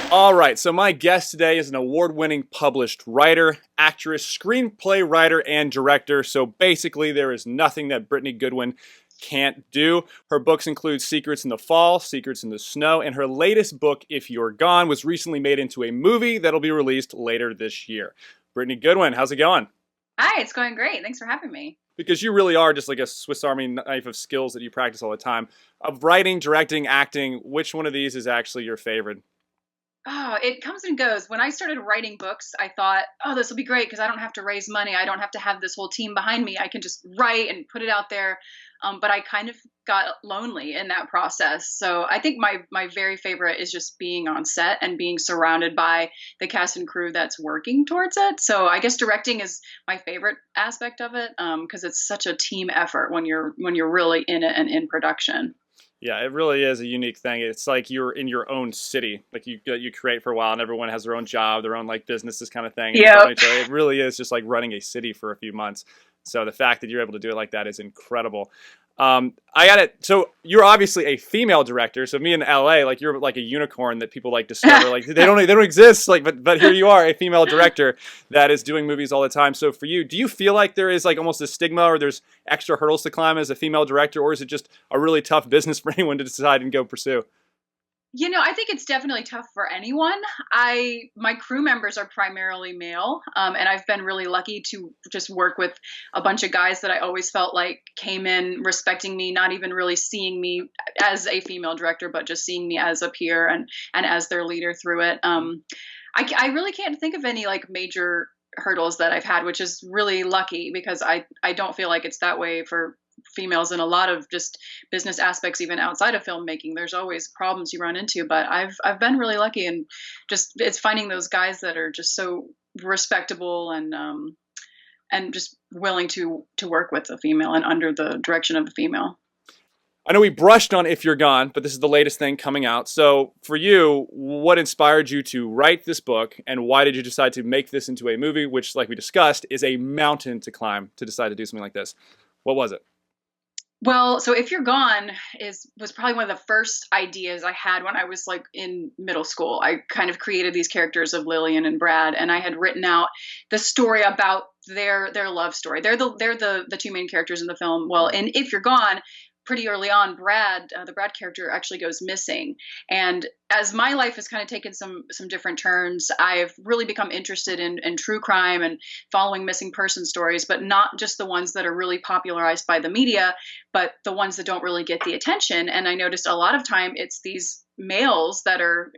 All right, so my guest today is an award-winning published writer, actress, screenplay writer, and director. So basically, there is nothing that Brittany Goodwin can't do. Her books include Secrets in the Fall, Secrets in the Snow, and her latest book, If You're Gone, was recently made into a movie that'll be released later this year. Brittany Goodwin, how's it going? Hi, it's going great. Thanks for having me. Because you really are just like a Swiss Army knife of skills that you practice all the time. Of writing, directing, acting, which one of these is actually your favorite? Oh, it comes and goes. When I started writing books, I thought, oh, this will be great because I don't have to raise money. I don't have to have this whole team behind me. I can just write and put it out there. But I kind of got lonely in that process. So I think my very favorite is just being on set and being surrounded by the cast and crew that's working towards it. So I guess directing is my favorite aspect of it because it's such a team effort when you're really in it and in production. Yeah, it really is a unique thing. It's like you're in your own city, like you create for a while, and everyone has their own job, their own like business, this kind of thing. And you Yeah. don't need it really is just like running a city for a few months. So the fact that you're able to do it like that is incredible. I got it. So you're obviously a female director. So me in LA, like you're like a unicorn that people like discover. Like they don't exist. Like but here you are, a female director that is doing movies all the time. So for you, do you feel like there is like almost a stigma or there's extra hurdles to climb as a female director, or is it just a really tough business for anyone to decide and go pursue? I think it's definitely tough for anyone. My crew members are primarily male, and I've been really lucky to just work with a bunch of guys that I always felt like came in respecting me, not even really seeing me as a female director, but just seeing me as a peer and as their leader through it. I really can't think of any like major hurdles that I've had, which is really lucky because I don't feel like it's that way for females in a lot of just business aspects, even outside of filmmaking. There's always problems you run into, but I've been really lucky, and just it's finding those guys that are just so respectable and just willing to work with a female and under the direction of a female. I know we brushed on If You're Gone, but this is the latest thing coming out. So for you, what inspired you to write this book, and why did you decide to make this into a movie, which, like we discussed, is a mountain to climb to decide to do something like this? What was it? Well, so If You're Gone was probably one of the first ideas I had when I was like in middle school. I kind of created these characters of Lillian and Brad, and I had written out the story about their love story. They're the two main characters in the film. Well, in If You're Gone, pretty early on, the Brad character actually goes missing. And as my life has kind of taken some different turns, I've really become interested in true crime and following missing person stories, but not just the ones that are really popularized by the media, but the ones that don't really get the attention. And I noticed a lot of time it's these males that are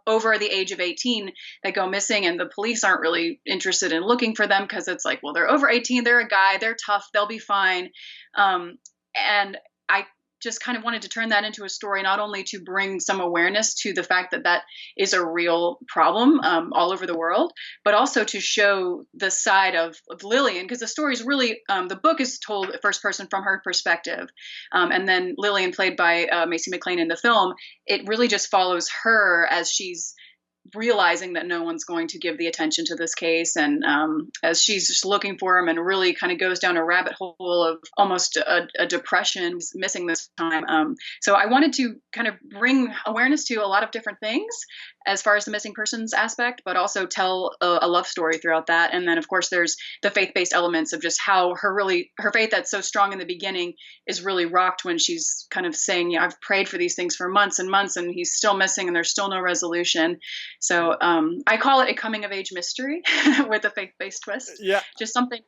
over the age of 18 that go missing, and the police aren't really interested in looking for them because it's like, well, they're over 18, they're a guy, they're tough, they'll be fine. And I just kind of wanted to turn that into a story, not only to bring some awareness to the fact that that is a real problem all over the world, but also to show the side of Lillian, because the story is really, the book is told first person from her perspective. And then Lillian, played by Macy McLean in the film, it really just follows her as she's realizing that no one's going to give the attention to this case, and as she's just looking for him and really kind of goes down a rabbit hole of almost a depression, missing this time. So I wanted to kind of bring awareness to a lot of different things as far as the missing persons aspect, but also tell a love story throughout that. And then of course there's the faith-based elements of just how her faith that's so strong in the beginning is really rocked when she's kind of saying, I've prayed for these things for months and months and he's still missing and there's still no resolution. So I call it a coming of age mystery with a faith-based twist. Yeah. Just something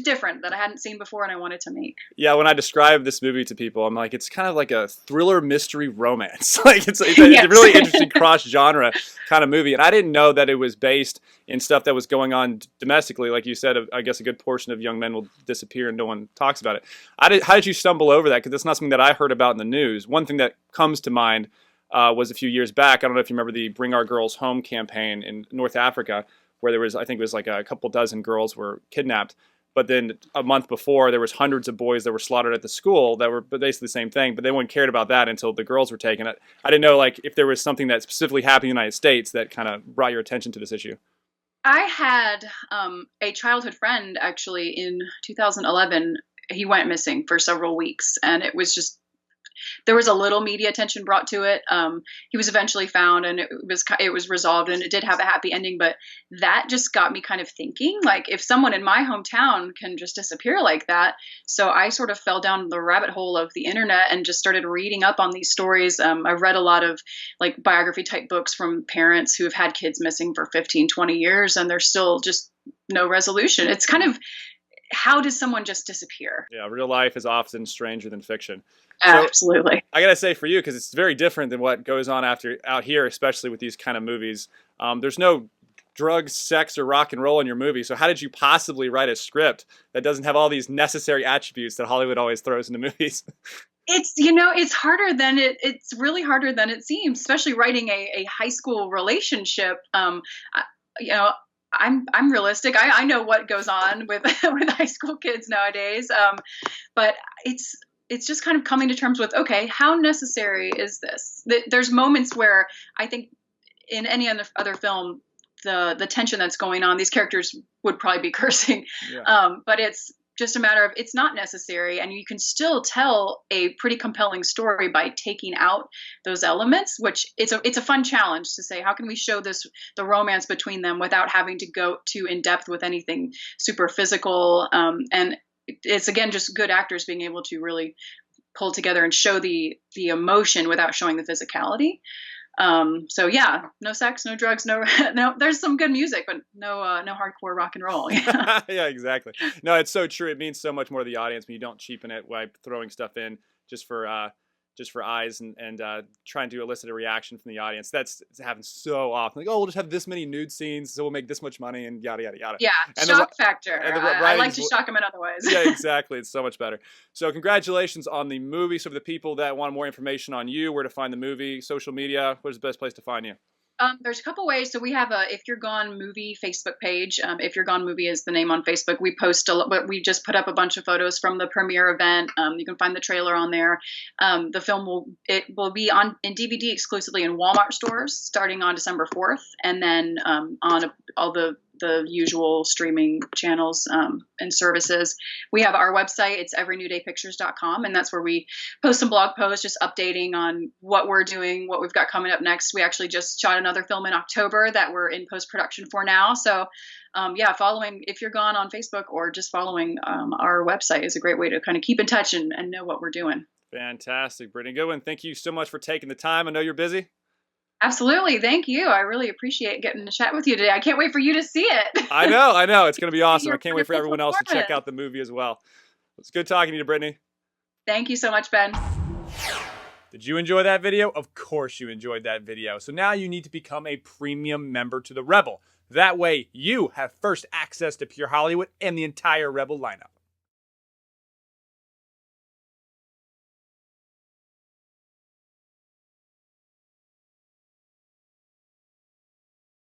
different that I hadn't seen before and I wanted to make. Yeah, when I describe this movie to people, I'm like, it's kind of like a thriller mystery romance. Like it's Yes. a really interesting cross genre kind of movie. And I didn't know that it was based in stuff that was going on domestically. Like you said, I guess a good portion of young men will disappear and no one talks about it. How did you stumble over that? Because it's not something that I heard about in the news. One thing that comes to mind was a few years back. I don't know if you remember the Bring Our Girls Home campaign in North Africa, where there was, I think it was like a couple dozen girls were kidnapped. But then a month before, there was hundreds of boys that were slaughtered at the school that were basically the same thing. But they wouldn't cared about that until the girls were taken. I didn't know like if there was something that specifically happened in the United States that kind of brought your attention to this issue. I had a childhood friend actually in 2011. He went missing for several weeks, and it was just there was a little media attention brought to it. He was eventually found, and it was resolved, and it did have a happy ending. But that just got me kind of thinking, like, if someone in my hometown can just disappear like that. So I sort of fell down the rabbit hole of the internet and just started reading up on these stories. I read a lot of like biography type books from parents who have had kids missing for 15, 20 years, and there's still just no resolution. It's kind of, how does someone just disappear? Yeah, real life is often stranger than fiction. Absolutely. I gotta say, for you, because it's very different than what goes on out here, especially with these kind of movies. There's no drugs, sex, or rock and roll in your movie. So how did you possibly write a script that doesn't have all these necessary attributes that Hollywood always throws into movies? It's harder than it's really harder than it seems, especially writing a high school relationship. You know, I'm realistic. I know what goes on with with high school kids nowadays. But it's just kind of coming to terms with, okay, how necessary is this? There's moments where I think in any other film, the tension that's going on, these characters would probably be cursing. Yeah. But it's just a matter of, it's not necessary, and you can still tell a pretty compelling story by taking out those elements, which it's a fun challenge to say, how can we show the romance between them without having to go too in depth with anything super physical. And it's, again, just good actors being able to really pull together and show the emotion without showing the physicality. So yeah, no sex, no drugs, no, there's some good music, but no hardcore rock and roll. Yeah. Yeah, exactly. No, it's so true. It means so much more to the audience when you don't cheapen it by throwing stuff in just for eyes and trying to elicit a reaction from the audience. It's happens so often. Like, oh, we'll just have this many nude scenes, so we'll make this much money, and yada yada yada. Yeah, and shock factor. And I like to shock them in other ways. Yeah, exactly. It's so much better. So congratulations on the movie. So for the people that want more information on you, where to find the movie, social media, where's the best place to find you? There's a couple ways. So we have a If You're Gone movie Facebook page. If You're Gone movie is the name on Facebook. We post but we just put up a bunch of photos from the premiere event. You can find the trailer on there. The film will be in DVD exclusively in Walmart stores starting on December 4th, and then on all the usual streaming channels and services. We have our website. It's everynewdaypictures.com, and that's where we post some blog posts just updating on what we're doing, what we've got coming up next. We actually just shot another film in October that we're in post-production for now. So yeah, following If You're Gone on Facebook or just following our website is a great way to kind of keep in touch and know what we're doing. Fantastic. Brittany Goodwin, thank you so much for taking the time. I know you're busy. Absolutely. Thank you. I really appreciate getting to chat with you today. I can't wait for you to see it. I know. It's going to be awesome. I can't wait for everyone else to check out the movie as well. It's good talking to you, Brittany. Thank you so much, Ben. Did you enjoy that video? Of course you enjoyed that video. So now you need to become a premium member to the Rebel. That way you have first access to Pure Hollywood and the entire Rebel lineup.